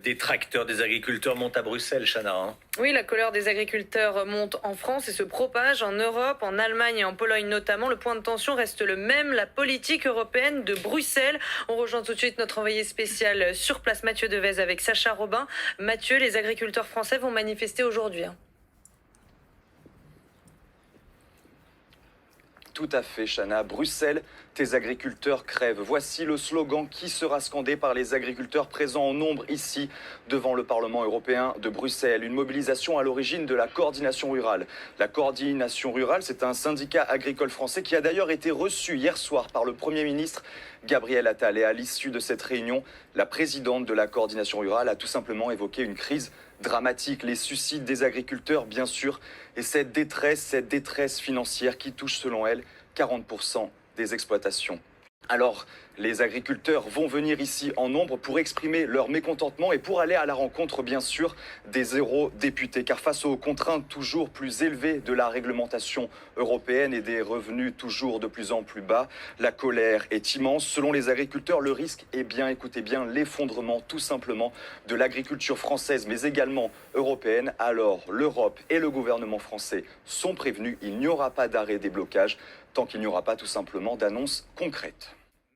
détracteurs des agriculteurs montent à Bruxelles, Chana, hein. Oui, la colère des agriculteurs monte en France et se propage en Europe, en Allemagne et en Pologne notamment. Le point de tension reste le même, la politique européenne de Bruxelles. On rejoint tout de suite notre envoyé spécial sur place, Mathieu Devez, avec Sacha Robin. Mathieu, les agriculteurs français vont manifester aujourd'hui. Tout à fait, Chana. Bruxelles, tes agriculteurs crèvent. Voici le slogan qui sera scandé par les agriculteurs présents en nombre ici, devant le Parlement européen de Bruxelles. Une mobilisation à l'origine de la coordination rurale. La coordination rurale, c'est un syndicat agricole français qui a d'ailleurs été reçu hier soir par le Premier ministre Gabriel Attal. Et à l'issue de cette réunion, la présidente de la coordination rurale a tout simplement évoqué une crise dramatique, les suicides des agriculteurs, bien sûr, et cette détresse financière qui touche, selon elle, 40% des exploitations. Alors, les agriculteurs vont venir ici en nombre pour exprimer leur mécontentement et pour aller à la rencontre, bien sûr, des eurodéputés. Car face aux contraintes toujours plus élevées de la réglementation européenne et des revenus toujours de plus en plus bas, la colère est immense. Selon les agriculteurs, le risque est bien, écoutez bien, l'effondrement tout simplement de l'agriculture française, mais également européenne. Alors, l'Europe et le gouvernement français sont prévenus. Il n'y aura pas d'arrêt des blocages tant qu'il n'y aura pas tout simplement d'annonces concrètes.